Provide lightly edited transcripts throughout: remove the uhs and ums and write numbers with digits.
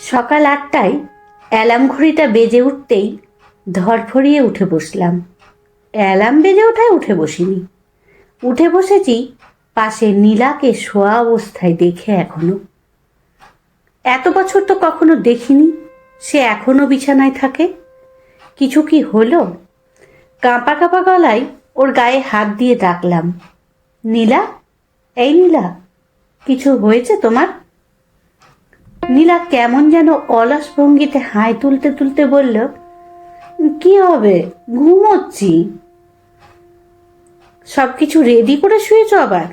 সকাল ৮টায় অ্যালার্ম ঘড়িটা বেজে উঠতেই ধড়ফড়িয়ে উঠে বসলাম। অ্যালার্ম বেজে ওঠায় উঠে বসিনি, উঠে বসেছি পাশে নীলাকে শোয়া অবস্থায় দেখে। এখনো এত বছর তো কখনো দেখিনি সে এখনো বিছানায় থাকে। কিছু কি হলো? কাঁপা কাঁপা গলায় ওর গায়ে হাত দিয়ে ডাকলাম, নীলা, এই নীলা, কিছু হয়েছে তোমার? নীলা কেমন যেন অলস ভঙ্গিতে হাই তুলতে তুলতে বলল, কি হবে, ঘুমোচ্ছি। সব কিছু রেডি করে শুয়েছ আবার?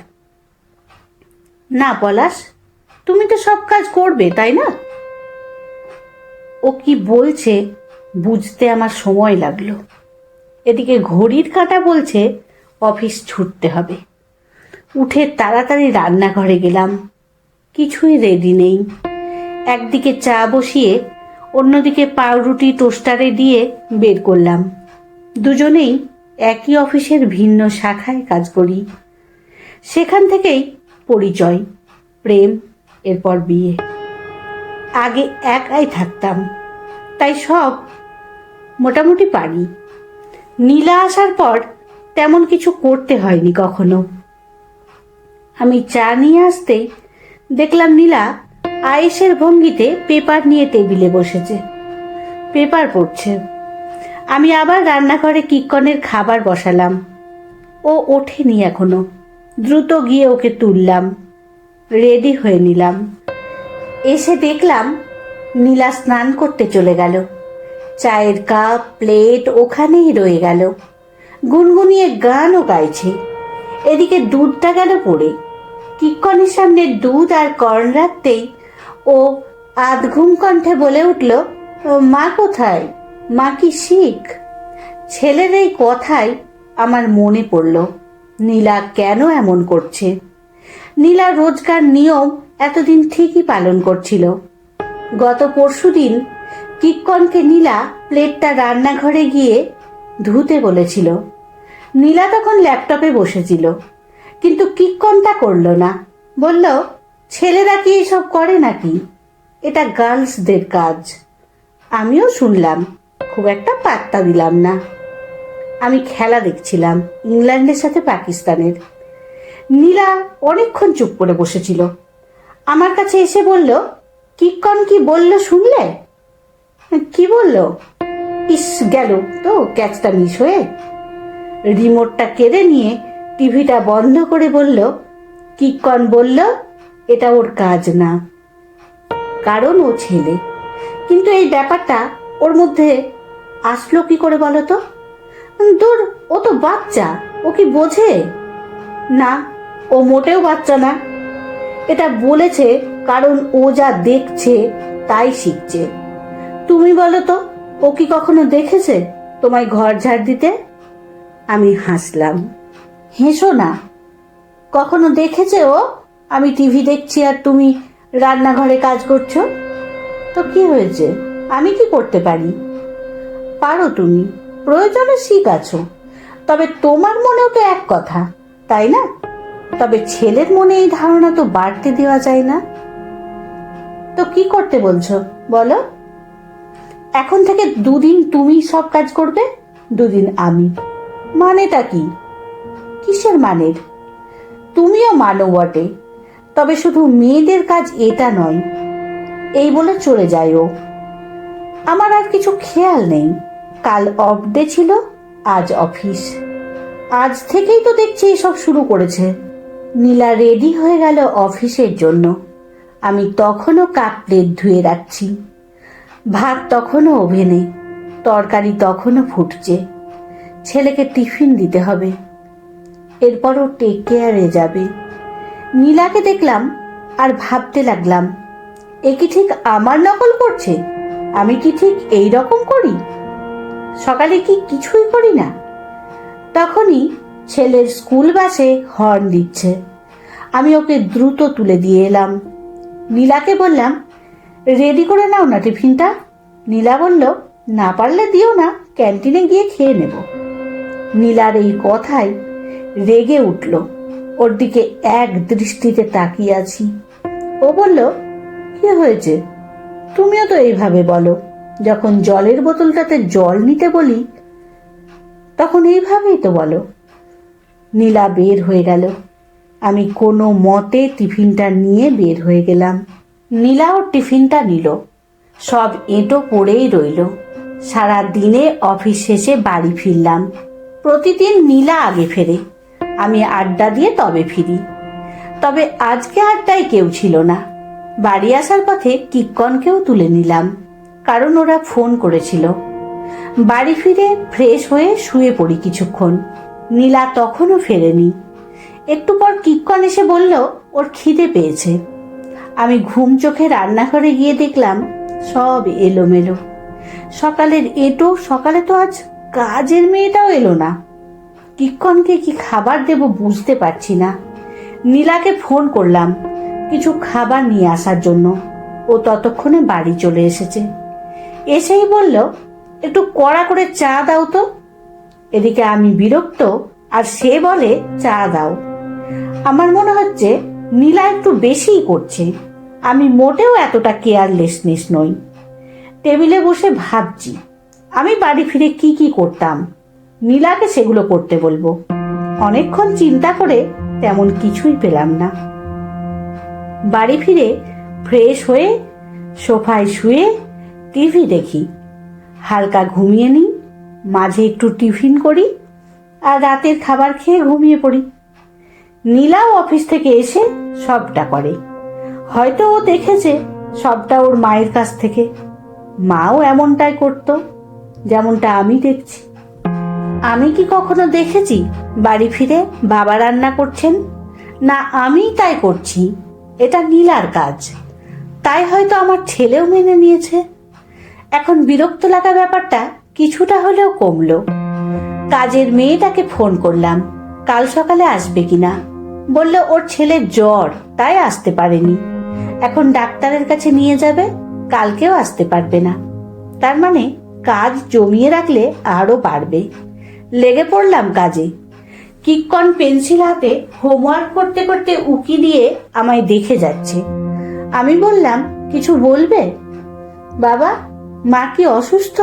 না পলাশ, তুমি তো সব কাজ করবে, তাই না? ও কি বলছে বুঝতে আমার সময় লাগলো। এদিকে ঘড়ির কাঁটা বলছে অফিস ছুটতে হবে। উঠে তাড়াতাড়ি রান্নাঘরে গেলাম। কিছুই রেডি নেই। একদিকে চা বসিয়ে অন্যদিকে পাউরুটি টোস্টারে দিয়ে বের করলাম। দুজনেই একই অফিসের ভিন্ন শাখায় কাজ করি। সেখান থেকেই পরিচয়, প্রেম, এরপর বিয়ে। আগে একাই থাকতাম, তাই সব মোটামুটি পারি। নীলা আসার পর তেমন কিছু করতে হয়নি কখনো। আমি চা নিয়ে আসতেই দেখলাম নীলা আয়েসের ভঙ্গিতে পেপার নিয়ে টেবিলে বসেছে, পেপার পড়ছে। আমি আবার রান্নাঘরে কিক্কনের খাবার বসালাম। ও ওঠেনি এখনো। দ্রুত গিয়ে ওকে তুললাম, রেডি হয়ে নিলাম। এসে দেখলাম নীলা স্নান করতে চলে গেল। চায়ের কাপ প্লেট ওখানেই রয়ে গেল। গুনগুনিয়ে গানও গাইছে। এদিকে দুধটা গেল পড়ে। কিক্কনের সামনে দুধ আর কর্ন রাখতেই ও আধঘুম কণ্ঠে বলে উঠল, মা কোথায়? মা কি শিখ? ছেলের এই কথায় আমার মনে পড়ল নীলা কেন এমন করছে। নীলা রোজকার নিয়ম এতদিন ঠিকই পালন করছিল। গত পরশুদিন কিক্কনকে নীলা প্লেটটা রান্নাঘরে গিয়ে ধুতে বলেছিল। নীলা তখন ল্যাপটপে বসেছিল, কিন্তু কিক্কন তা করল না। বলল, ছেলেরা কি এসব করে নাকি? এটা গার্লসদের কাজ। আমিও শুনলাম, খুব একটা পাত্তা দিলাম না। আমি খেলা দেখছিলাম, ইংল্যান্ডের সাথে পাকিস্তানের। নীলা অনেকক্ষণ চুপ করে বসেছিল। আমার কাছে এসে বলল, কিক্কন কি বলল শুনলে? কি বলল? ইস, গেল তো ক্যাচটা মিস হয়ে। রিমোটটা কেড়ে নিয়ে টিভিটা বন্ধ করে বলল, কিক্কন বলল এটা ওর কাজ না, কারণ ও ছেলে। কিন্তু এই ব্যাপারটা ওর মধ্যে আসলো কি করে বলো তো? দূর, ও তো বাচ্চা, ও কি বোঝে? না, ও মোটেও বাচ্চা না। এটা বলেছে কারণ ও যা দেখছে তাই শিখছে। তুমি বলো তো, ও কি কখনো দেখেছে তোমায় ঘর ঝাড় দিতে? আমি হাসলাম। হেসো না। কখনো দেখেছে ও আমি টিভি দেখছি আর তুমি রান্নাঘরে কাজ করছো? তো কি হয়েছে, আমি কি করতে পারি? পারো তুমি, প্রয়োজনে শিখাছো। তবে তোমার মনেও তো এক কথা, তাই না? তবে ছেলের মনে এই ধারণা তো বাড়তে দেওয়া যায় না। তো কি করতে বলছো বলো? এখন থেকে দুদিন তুমি সব কাজ করবে, দুদিন আমি। মানেটা কি? কিসের মানের? তুমিও মানো বটে, তবে শুধু মেয়েদের কাজ এটা নয়। এই বলে চলে যায় ও। আমার আর কিছু খেয়াল নেই। কাল অফ ডে ছিল, আজ অফিস। আজ থেকেই তো দেখছি এসব শুরু করেছে। নীলা রেডি হয়ে গেল অফিসের জন্য। আমি তখনও কাপ প্লেট ধুয়ে রাখছি। ভাত তখনও ওভেনে, তরকারি তখনও ফুটছে। ছেলেকে টিফিন দিতে হবে, এরপরও টেক কেয়ারে যাবে। নীলাকে দেখলাম আর ভাবতে লাগলাম, এ কি ঠিক আমার নকল করছে? আমি কি ঠিক এই রকম করি? সকালে কি কিছুই করি না? তখনই ছেলের স্কুল বাসে হর্ন দিচ্ছে। আমি ওকে দ্রুত তুলে দিয়ে এলাম। নীলাকে বললাম, রেডি করে নাও না টিফিনটা। নীলা বলল, না পারলে দিও না, ক্যান্টিনে গিয়ে খেয়ে নেব। নীলার এই কথায় রেগে উঠল। ওর দিকে এক দৃষ্টিতে তাকিয়ে আছি। ও বলল, কি হয়েছে? তুমিও তো এইভাবে বলো, যখন জলের বোতলটাতে জল নিতে বলি তখন এইভাবেই তো বলো। নীলা বের হয়ে গেল। আমি কোনো মতে টিফিনটা নিয়ে বের হয়ে গেলাম। নীলা ওর টিফিনটা নিল। সব এঁটো পড়েই রইল। সারা দিনে অফিস শেষে বাড়ি ফিরলাম। প্রতিদিন নীলা আগে ফেরে, আমি আড্ডা দিয়ে তবে ফিরি। তবে আজকে আড্ডায় কেউ ছিল না। বাড়ি আসার পথে কিক্কনকেও তুলে নিলাম, কারণ ওরা ফোন করেছিল। বাড়ি ফিরে ফ্রেশ হয়ে শুয়ে পড়ি কিছুক্ষণ। নীলা তখনও ফেরেনি। একটু পর কিক্কন এসে বলল ওর খিদে পেয়েছে। আমি ঘুম চোখে রান্নাঘরে গিয়ে দেখলাম সব এলোমেলো। সকালের এঁটো, সকালে তো আজ কাজের মেয়েটাও এলো না। কিক্কনকে কি খাবার দেব বুঝতে পারছি না। নীলাকে ফোন করলাম কিছু খাবার নিয়ে আসার জন্য। ও ততক্ষণে বাড়ি চলে এসেছে। এসেই বলল একটু কড়া করে চা দাও তো। এদিকে আমি বিরক্ত, আর সে বলে চা দাও। আমার মনে হচ্ছে নীলা একটু বেশিই করছে। আমি মোটেও এতটা কেয়ারলেসনেস নই। টেবিলে বসে ভাবছি আমি বাড়ি ফিরে কি কি করতাম। নীলাকে সেগুলো করতে বলবো। অনেকক্ষণ চিন্তা করে তেমন কিছুই পেলাম না। বাড়ি ফিরে ফ্রেশ হয়ে সোফায় শুয়ে টিভি দেখি, হালকা ঘুমিয়ে নিই, মাঝে একটু টিফিন করি, আর রাতের খাবার খেয়ে ঘুমিয়ে পড়ি। নীলাও অফিস থেকে এসে সবটা করে। হয়তো ও দেখেছে সবটা ওর মায়ের কাছ থেকে। মাও এমনটাই করতো যেমনটা আমি দেখছি। আমি কি কখনো দেখেছি বাড়ি ফিরে বাবা রান্না করছেন? না, আমিই তাই করছি। এটা নীলার কাজ, তাই হয়তো আমার ছেলেও মেনে নিয়েছে। এখন বিরক্ত লাগা ব্যাপারটা কিছুটা হলেও কমলো। কাজের মেয়েটাকে ফোন করলাম কাল সকালে আসবে কিনা। বলল ওর ছেলের জ্বর, তাই আসতে পারেনি। এখন ডাক্তারের কাছে নিয়ে যাবে, কালকেও আসতে পারবে না। তার মানে কাজ জমিয়ে রাখলে আরো বাড়বে। লেগে পড়লাম কাজে। কিক্কন পেন্সিল হাতে হোমওয়ার্ক করতে করতে উকি দিয়ে আমায় দেখে যাচ্ছে। আমি বললাম কিছু বলবে? বাবা, মা কি অসুস্থ?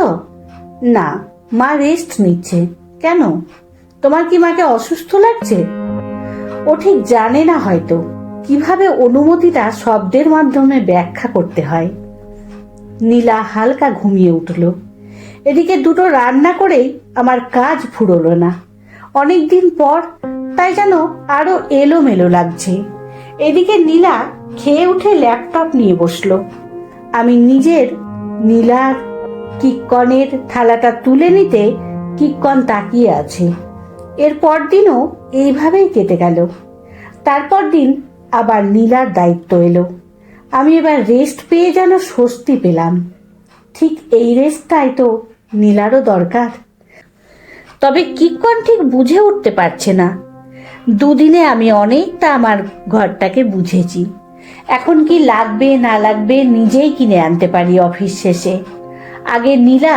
না, মা রেস্ট নিচ্ছে। কেন, তোমার কি মাকে অসুস্থ লাগছে? ও ঠিক জানে না হয়তো কিভাবে অনুমতিটা শব্দের মাধ্যমে ব্যাখ্যা করতে হয়। নীলা হালকা ঘুমিয়ে উঠল। এদিকে দুটো রান্না করেই আমার কাজ ফুরোলো না। অনেকদিন পর, তাই যেন আরো এলোমেলো লাগছে। এদিকে নীলা খেয়ে উঠে ল্যাপটপ নিয়ে বসলো। আমি নীলার কিক্কনের থালাটা তুলে নিতে কিক্কন তাকিয়ে আছে। এর পরদিনও এইভাবেই কেটে গেল। তারপর দিন আবার নীলার দায়িত্ব এলো। আমি এবার রেস্ট পেয়ে যেন স্বস্তি পেলাম। ঠিক এই রেস্টটাই তো নীলারও দরকার। তবে কিক্কন ঠিক বুঝে উঠতে পারছে না। দুদিনে আমি অনেকটা আমার ঘরটাকে বুঝেছি। এখন কি লাগবে না লাগবে নিজেই কিনে আনতে পারি অফিস শেষে। আগে নীলা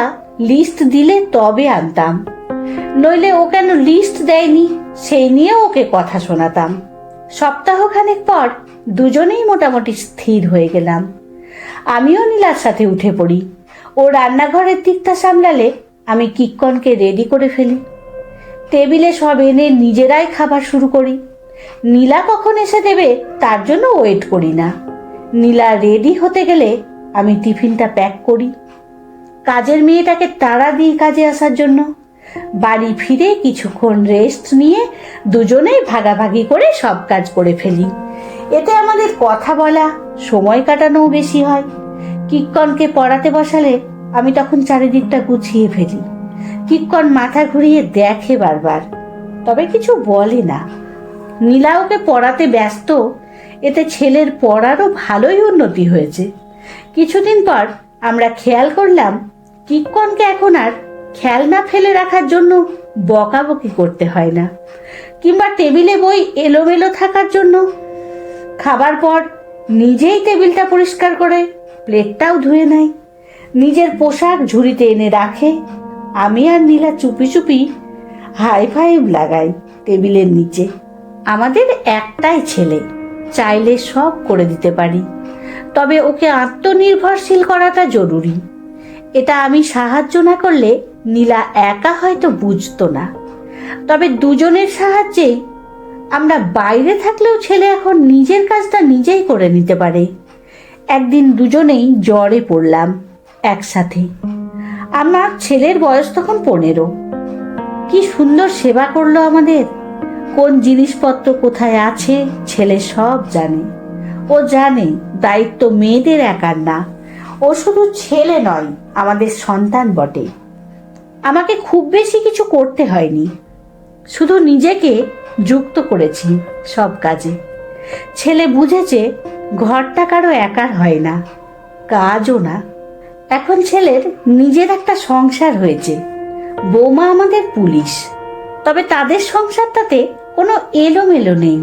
লিস্ট দিলে তবে আনতাম, নইলে ও কেন লিস্ট দেয়নি সেই নিয়ে ওকে কথা শোনাতাম। সপ্তাহখানেক পর দুজনেই মোটামুটি স্থির হয়ে গেলাম। আমিও নীলার সাথে উঠে পড়ি। ও রান্নাঘরের দিকটা সামলালে আমি কিক্কনকে রেডি করে ফেলি। টেবিলে সব এনে নিজেরাই খাবার শুরু করি। নীলা কখন এসে দেবে তার জন্য ওয়েট করি না। নীলা রেডি হতে গেলে আমি টিফিনটা প্যাক করি। কাজের মেয়েটাকে তাড়া দিই কাজে আসার জন্য। বাড়ি ফিরে কিছুক্ষণ রেস্ট নিয়ে দুজনেই ভাগাভাগি করে সব কাজ করে ফেলি। এতে আমাদের কথা বলা, সময় কাটানোও বেশি হয়। কিক্কনকে পড়াতে বসালে আমি তখন চারিদিকটা গুছিয়ে ফেলি। কিক্কন মাথা ঘুরিয়ে দেখে বারবার, তবে কিছু বলে না। নীলা ওকে পড়াতে ব্যস্ত, এতে ছেলের পড়ারও ভালোই উন্নতি হয়েছে। কিছুদিন পর আমরা খেয়াল করলাম কিক্কনকে এখন আর খেলনা ফেলে রাখার জন্য বকাবকি করতে হয় না, কিংবা টেবিলে বই এলোমেলো থাকার জন্য। খাবার পর নিজেই টেবিলটা পরিষ্কার করে প্লেটটাও ধুয়ে নেয়। নিজের পোশাক ঝুড়িতে এনে রাখে। আমি আর নীলা চুপি চুপি হাই ফাইভ লাগাই টেবিলের নিচে। আমাদের একটাই ছেলে, চাইলে সব করে দিতে পারি, তবে ওকে আত্মনির্ভরশীল করাটা জরুরি। এটা আমি সাহায্য না করলে নীলা একা হয়তো বুঝতো না, তবে দুজনের সাহায্যেই আমরা বাইরে থাকলেও ছেলে এখন নিজের কাজটা নিজেই করে নিতে পারে। একদিন দুজনেই জ্বরে পড়লাম একসাথে। আমার ছেলের বয়স তখন 15। কি সুন্দর সেবা করলো আমাদের। কোন জিনিসপত্র কোথায় আছে ছেলে সব জানে। ও জানে দায়িত্ব মেয়েদের একার না। ও শুধু ছেলে নয়, আমাদের সন্তান বটে। আমাকে খুব বেশি কিছু করতে হয়নি, শুধু নিজেকে যুক্ত করেছি সব কাজে। ছেলে বুঝেছে ঘরটা কারো একার হয় না, কাজও না। এখন ছেলের নিজের একটা সংসার হয়েছে। বৌমা আমাদের পুলিশ, তবে তাদের সংসারটাতে কোনো এলোমেলো নেই,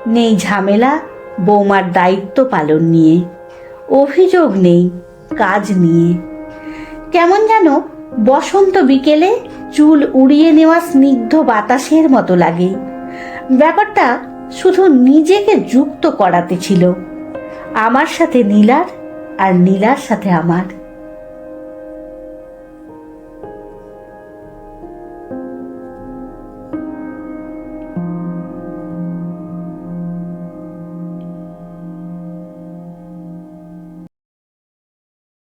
নেই ঝামেলা বৌমার দায়িত্ব পালন নিয়ে, অভিযোগ নেই কাজ নিয়ে। কেমন যেন বসন্ত বিকেলে চুল উড়িয়ে নেওয়া স্নিগ্ধ বাতাসের মতো লাগে। ব্যাপারটা শুধু নিজেকে যুক্ত করাতে ছিল, আমার সাথে নীলার আর নীলার সাথে আমার।